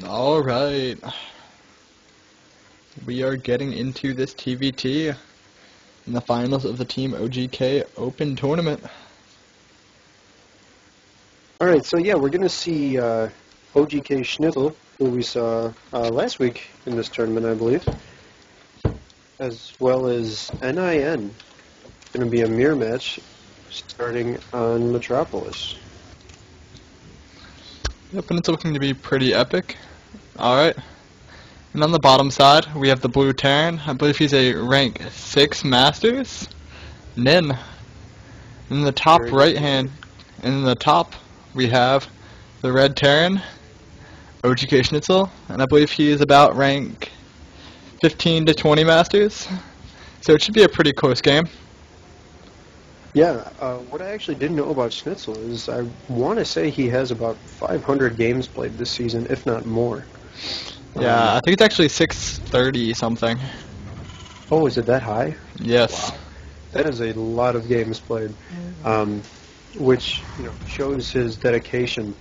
Alright, we are getting into this TVT in the finals of the Team oGk Open Tournament. Alright, so yeah, we're going to see oGk Schnitzel, who we saw last week in this tournament, I believe, as well as NIN. It's going to be a mirror match starting on Metropolis. Yep, and it's looking to be pretty epic. Alright. And on the bottom side, we have the blue Terran. I believe he's a rank 6 Masters. Nin. In the top right hand, in the top, we have the red Terran, oGk Schnitzel, and I believe he is about rank 15 to 20 Masters. So it should be a pretty close game. Yeah, what I actually didn't know about Schnitzel is I want to say he has about 500 games played this season, if not more. Yeah, I think it's actually 630 something. Oh, is it that high? Yes. Wow. That is a lot of games played, which shows his dedication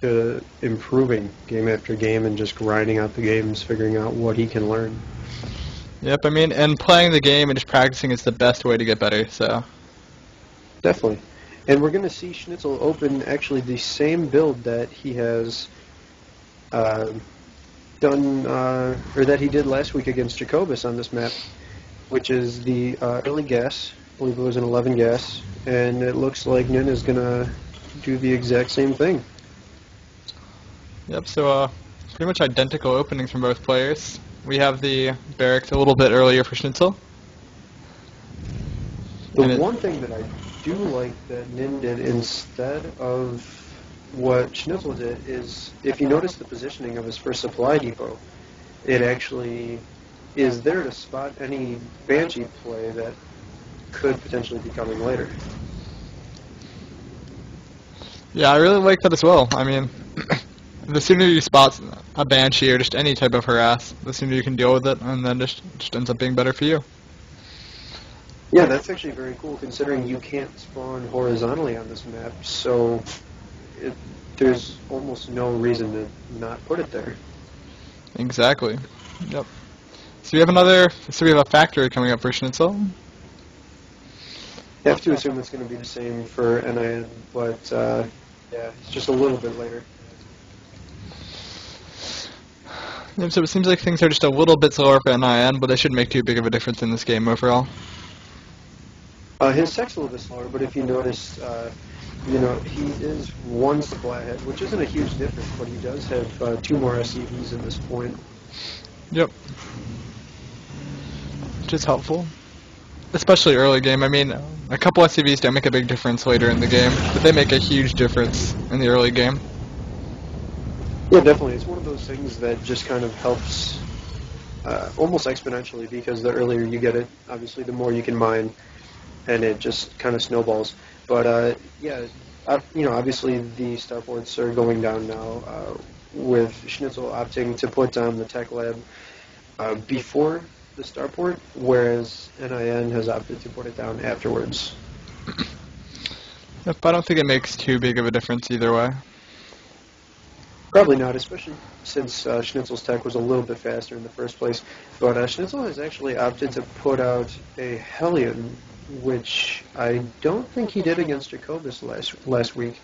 to improving game after game and just grinding out the games, figuring out what he can learn. Yep, I mean, and playing the game and just practicing is the best way to get better, so. Definitely. And we're going to see Schnitzel open actually the same build that he has done, or that he did last week against Jacobus on this map, which is the early gas. I believe it was an 11 gas, and it looks like Nin is going to do the exact same thing. Yep, so pretty much identical openings from both players. We have the barracks a little bit earlier for Schnitzel. The one thing that I do like that Nin did instead of what Schnitzel did is, if you notice the positioning of his first supply depot, it actually is there to spot any Banshee play that could potentially be coming later. Yeah, I really like that as well. I mean, the sooner you spot a Banshee or just any type of harass, the sooner you can deal with it, and then just ends up being better for you. Yeah, that's actually very cool, considering you can't spawn horizontally on this map, so there's almost no reason to not put it there. Exactly. Yep. So we have a factory coming up for Schnitzel. You have to assume it's going to be the same for NIN, but yeah, it's just a little bit later. Yep, so it seems like things are just a little bit slower for NIN, but they shouldn't make too big of a difference in this game overall. His tech's a little bit slower, but if you notice, he is one supply ahead, which isn't a huge difference, but he does have 2 more SCVs at this point. Yep. Which is helpful. Especially early game. I mean, a couple SCVs don't make a big difference later in the game, but they make a huge difference in the early game. Yeah, definitely. It's one of those things that just kind of helps almost exponentially, because the earlier you get it, obviously the more you can mine, and it just kind of snowballs. But yeah, obviously the starports are going down now, with Schnitzel opting to put down the tech lab before the starport, whereas NIN has opted to put it down afterwards. Yep, I don't think it makes too big of a difference either way. Probably not, especially since Schnitzel's tech was a little bit faster in the first place. But Schnitzel has actually opted to put out a Hellion, which I don't think he did against Jacobus last week.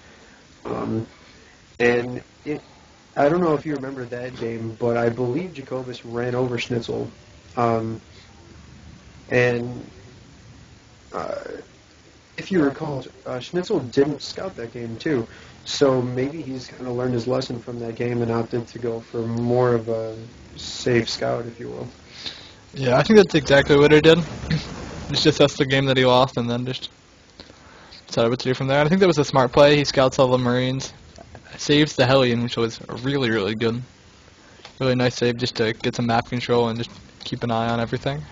And I don't know if you remember that game, but I believe Jacobus ran over Schnitzel. If you recall, Schnitzel didn't scout that game too, so maybe he's kind of learned his lesson from that game and opted to go for more of a safe scout, if you will. Yeah, I think that's exactly what he did. Just assess the game that he lost and then just decide what to do from there. I think that was a smart play. He scouts all the Marines, saves the Hellion, which was really, really good. Really nice save just to get some map control and just keep an eye on everything.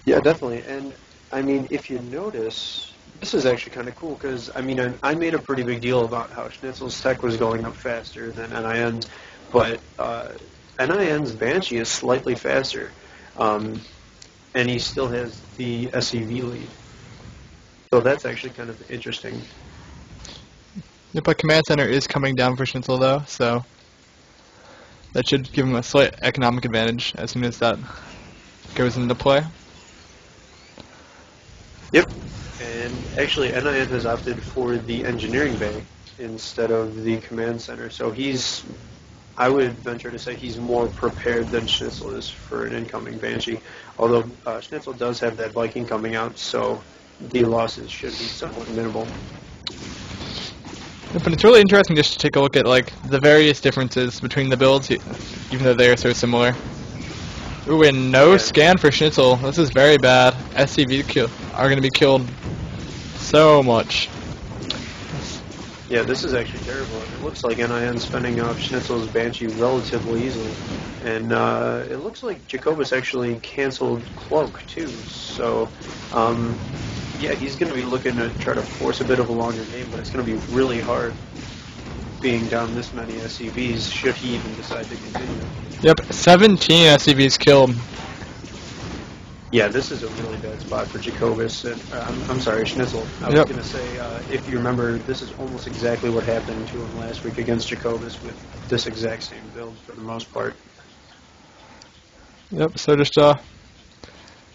Yeah, definitely. And I mean, if you notice, this is actually kind of cool, because I mean, I made a pretty big deal about how Schnitzel's tech was going up faster than NIN's, but NIN's Banshee is slightly faster, and he still has the SCV lead. So that's actually kind of interesting. Yep, but Command Center is coming down for Schnitzel though, so That should give him a slight economic advantage as soon as that goes into play. Yep. And actually, NIN has opted for the engineering bay instead of the command center. So I would venture to say he's more prepared than Schnitzel is for an incoming Banshee. Although Schnitzel does have that Viking coming out, so the losses should be somewhat minimal. Yeah, but it's really interesting just to take a look at like the various differences between the builds, even though they are so similar. Ooh, and no scan for Schnitzel. This is very bad. SCV are going to be killed so much. Yeah, this is actually terrible. It looks like NIN's fending off Schnitzel's Banshee relatively easily. And it looks like Jacobus actually canceled Cloak, too. So, yeah, he's going to be looking to try to force a bit of a longer game, but it's going to be really hard being down this many SCVs should he even decide to continue. Yep, 17 SCVs killed. Yeah, this is a really bad spot for Jacobus. I'm sorry, Schnitzel. I was going to say, if you remember, this is almost exactly what happened to him last week against Jacobus with this exact same build for the most part. Yep, so just,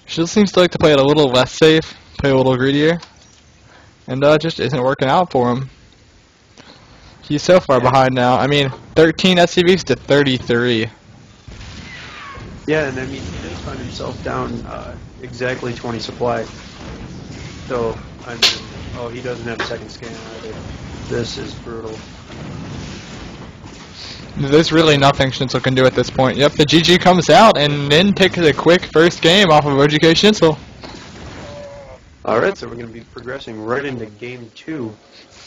Schnitzel seems to like to play it a little less safe, play a little greedier, and just isn't working out for him. He's so far behind now. I mean, 13 SCVs to 33. Yeah, and I mean, he does find himself down exactly 20 supply. So, I mean, he doesn't have a second scan either. This is brutal. There's really nothing Schnitzel can do at this point. Yep, the GG comes out, and then takes a quick first game off of oGk Schnitzel. Alright, so we're going to be progressing right into Game 2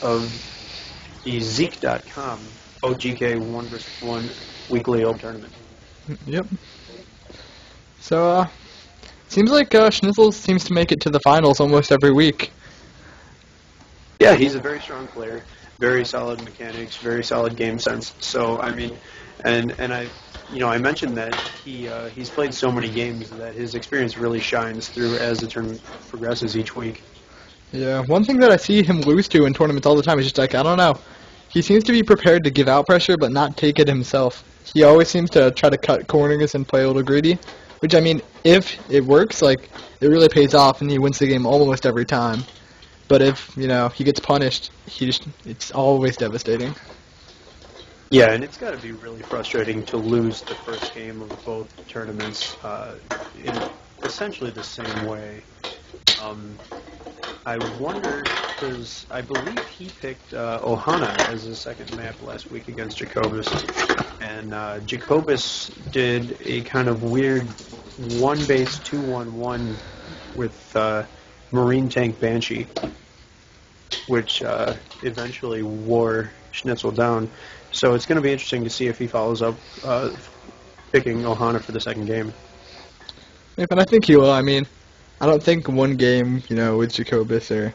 of the Zeek.com oGk 1 vs. 1 weekly old tournament. Yep. So, seems like Schnitzel seems to make it to the finals almost every week. Yeah, he's a very strong player, very solid mechanics, very solid game sense. So, I mean, and I mentioned that he's played so many games that his experience really shines through as the tournament progresses each week. Yeah, one thing that I see him lose to in tournaments all the time is just like, I don't know. He seems to be prepared to give out pressure but not take it himself. He always seems to try to cut corners and play a little greedy. Which, I mean, if it works, like, it really pays off and he wins the game almost every time. But if, he gets punished, it's always devastating. Yeah, and it's got to be really frustrating to lose the first game of both tournaments in essentially the same way. I wonder, because I believe he picked Ohana as his second map last week against Jacobus, and Jacobus did a kind of weird 1-base 2-1-1 with Marine Tank Banshee, which eventually wore Schnitzel down. So it's going to be interesting to see if he follows up picking Ohana for the second game. Yeah, but I think he will. I mean, I don't think one game, with Jacobus or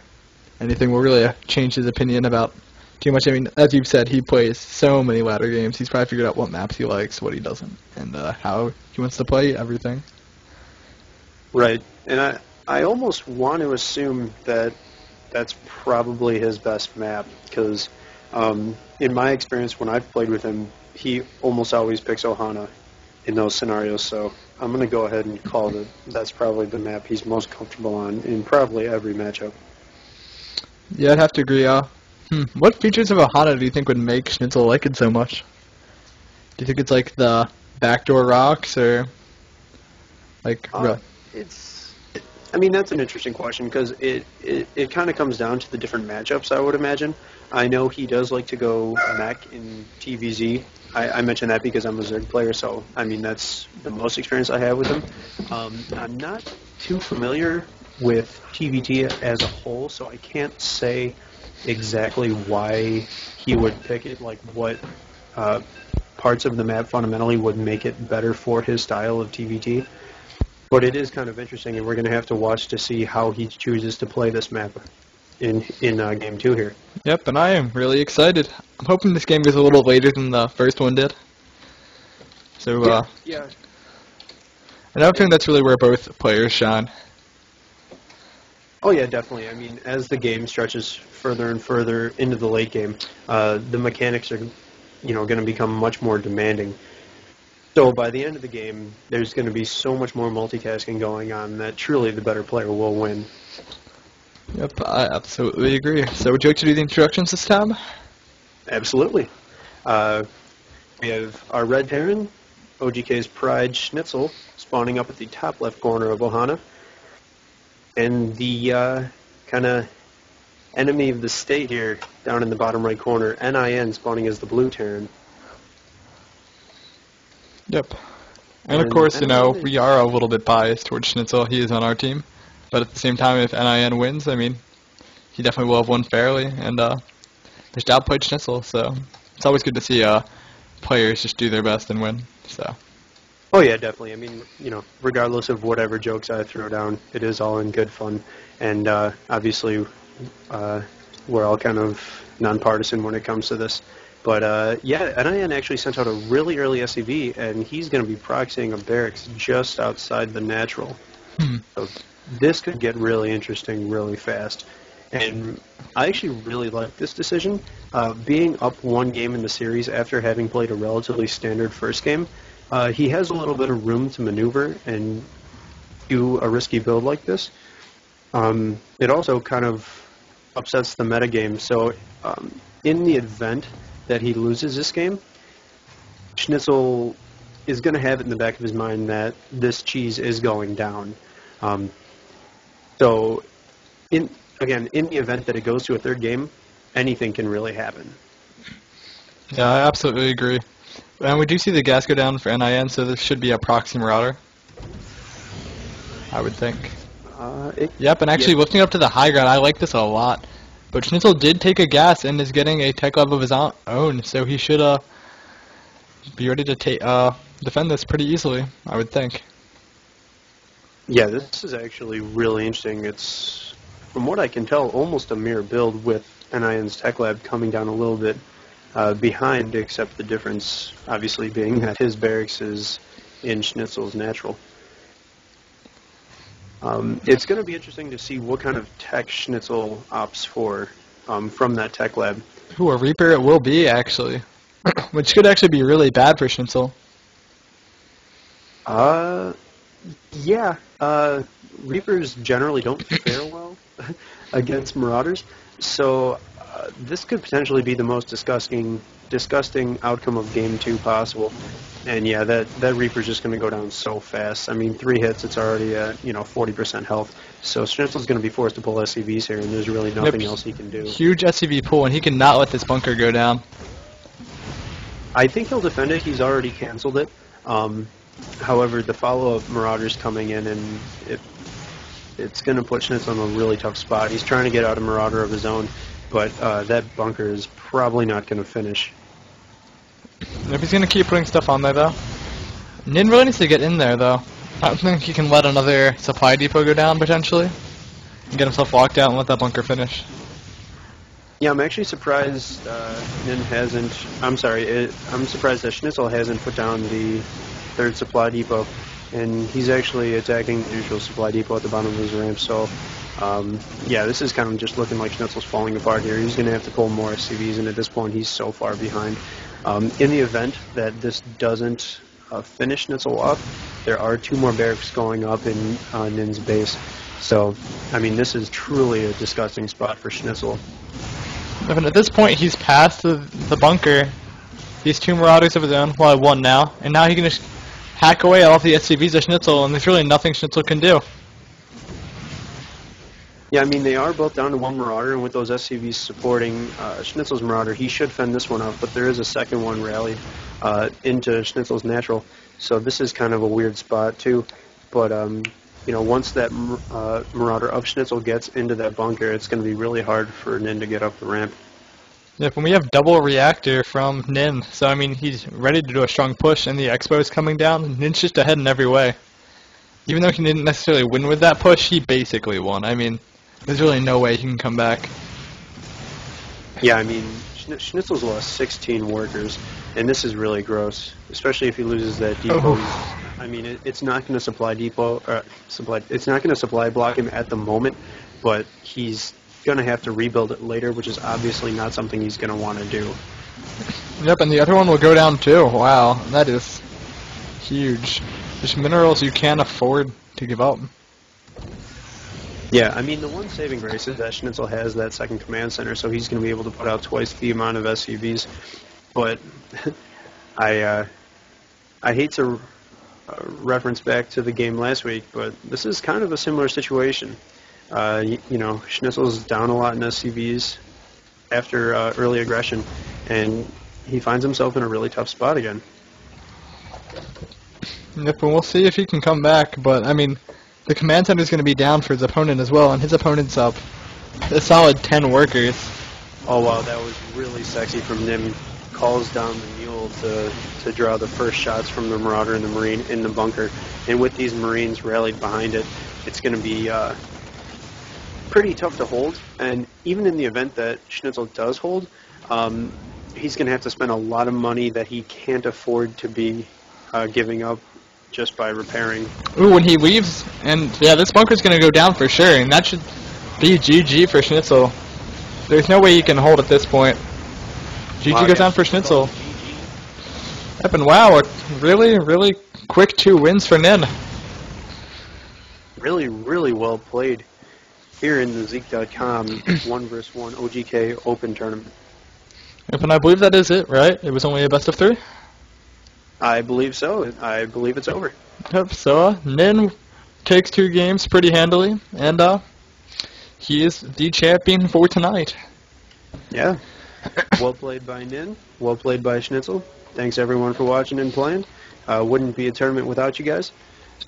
anything will really change his opinion about too much. I mean, as you've said, he plays so many ladder games. He's probably figured out what maps he likes, what he doesn't, and how he wants to play everything. Right, and I almost want to assume that that's probably his best map, because in my experience when I've played with him, he almost always picks Ohana in those scenarios, so I'm going to go ahead and call that that's probably the map he's most comfortable on in probably every matchup. Yeah, I'd have to agree. What features of Ohana do you think would make Schnitzel like it so much? Do you think it's like the backdoor rocks or like? I mean, that's an interesting question because it kind of comes down to the different matchups, I would imagine. I know he does like to go mech in TVZ. I mentioned that because I'm a Zerg player, so I mean that's the most experience I have with him. I'm not too familiar with TVT as a whole, so I can't say exactly why he would pick it, like what parts of the map fundamentally would make it better for his style of TVT. But it is kind of interesting, and we're going to have to watch to see how he chooses to play this map in Game 2 here. Yep, and I am really excited. I'm hoping this game goes a little later than the first one did. So, yeah. And I think that's really where both players shine. Oh, yeah, definitely. I mean, as the game stretches further and further into the late game, the mechanics are, going to become much more demanding. So by the end of the game, there's going to be so much more multitasking going on that truly the better player will win. Yep, I absolutely agree. So would you like to do the introductions this time? Absolutely. We have our Red Terran, oGk's Pride Schnitzel, spawning up at the top left corner of Ohana, and the kind of enemy of the state here down in the bottom right corner, NIN, spawning as the Blue Terran. Yep. And of course, you know, we are a little bit biased towards Schnitzel. He is on our team. But at the same time, if NIN wins, I mean, he definitely will have won fairly. And just outplayed Schnitzel, so it's always good to see players just do their best and win. So. Oh yeah, definitely. I mean, you know, regardless of whatever jokes I throw down, it is all in good fun. And obviously, we're all kind of nonpartisan when it comes to this. But yeah, NIN actually sent out a really early SCV, and he's going to be proxying a barracks just outside the natural. So this could get really interesting really fast. And I actually really like this decision. Being up one game in the series after having played a relatively standard first game, he has a little bit of room to maneuver and do a risky build like this. It also kind of upsets the metagame. So in the event that he loses this game, Schnitzel is going to have it in the back of his mind that this cheese is going down. So, in the event that it goes to a third game, anything can really happen. Yeah, I absolutely agree. And we do see the gas go down for NIN, so this should be a proxy marauder, I would think. Yep, and actually lifting up to the high ground, I like this a lot. But Schnitzel did take a gas and is getting a tech lab of his own, so he should be ready to defend this pretty easily, I would think. Yeah, this is actually really interesting. It's, from what I can tell, almost a mirror build with NIN's tech lab coming down a little bit behind, except the difference obviously being that his barracks is in Schnitzel's natural. It's going to be interesting to see what kind of tech Schnitzel opts for from that tech lab. Ooh, a Reaper it will be, actually. Which could actually be really bad for Schnitzel. Yeah. Reapers generally don't fare well against Marauders, so this could potentially be the most disgusting outcome of Game 2 possible. And yeah, that Reaper's just going to go down so fast. I mean, 3 hits, it's already at 40% health. So Schnitzel's going to be forced to pull SCVs here, and there's really nothing else he can do. Huge SCV pull, and he cannot let this bunker go down. I think he'll defend it. He's already canceled it. However, the follow-up Marauder's coming in, and it's going to put Schnitzel in a really tough spot. He's trying to get out a Marauder of his own, but that bunker is probably not going to finish. If he's going to keep putting stuff on there, though. Nin really needs to get in there, though. I don't think he can let another supply depot go down, potentially. And get himself locked out and let that bunker finish. Yeah, I'm actually surprised Nin hasn't... I'm surprised that Schnitzel hasn't put down the third supply depot. And he's actually attacking the neutral supply depot at the bottom of his ramp, so... yeah, this is kind of just looking like Schnitzel's falling apart here. He's going to have to pull more SCVs, and at this point he's so far behind. In the event that this doesn't finish Schnitzel off, there are 2 more barracks going up in Nin's base. So, I mean, this is truly a disgusting spot for Schnitzel. And at this point, he's past the bunker. These 2 Marauders of his own, well, 1 now, and now he can just hack away all the SCVs of Schnitzel, and there's really nothing Schnitzel can do. Yeah, I mean, they are both down to 1 Marauder, and with those SCVs supporting Schnitzel's Marauder, he should fend this one off, but there is a second one rallied into Schnitzel's natural, so this is kind of a weird spot, too. But, once that Marauder of Schnitzel gets into that bunker, it's going to be really hard for Nin to get up the ramp. Yep, and we have double reactor from Nin, so, I mean, he's ready to do a strong push, and the Expo is coming down. Nin's just ahead in every way. Even though he didn't necessarily win with that push, he basically won. I mean... There's really no way he can come back. Yeah, I mean, Schnitzel's lost 16 workers, and this is really gross, especially if he loses that depot. Oh. I mean, it's not going to supply depot, it's not going to supply block him at the moment, but he's going to have to rebuild it later, which is obviously not something he's going to want to do. Yep, and the other one will go down too. Wow, that is huge. There's minerals you can't afford to give up. Yeah, I mean, the one saving grace is that Schnitzel has that second command center, so he's going to be able to put out twice the amount of SCVs. But I hate to reference back to the game last week, but this is kind of a similar situation. Schnitzel's down a lot in SCVs after early aggression, and he finds himself in a really tough spot again. Yep, and we'll see if he can come back, but, I mean, the command center is going to be down for his opponent as well, and his opponent's up a solid 10 workers. Oh, wow, that was really sexy from Nim. Calls down the mule to draw the first shots from the Marauder and the Marine in the bunker. And with these Marines rallied behind it, it's going to be pretty tough to hold. And even in the event that Schnitzel does hold, he's going to have to spend a lot of money that he can't afford to be giving up just by repairing. Ooh, when he leaves, and yeah, this bunker's going to go down for sure, and that should be GG for Schnitzel. There's no way he can hold at this point. GG goes down for Schnitzel. Yep, and wow, a really, really quick 2 wins for Nin. Really, really well played here in the Zeke.com 1v1 oGk Open Tournament. Yep, and I believe that is it, right? It was only a best of 3? I believe so. I believe it's over. Yep, so Nin takes 2 games pretty handily, and he is the champion for tonight. Yeah. Well played by Nin. Well played by Schnitzel. Thanks everyone for watching and playing. Wouldn't be a tournament without you guys.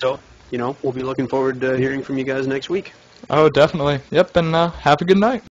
So, we'll be looking forward to hearing from you guys next week. Oh, definitely. Yep, and have a good night.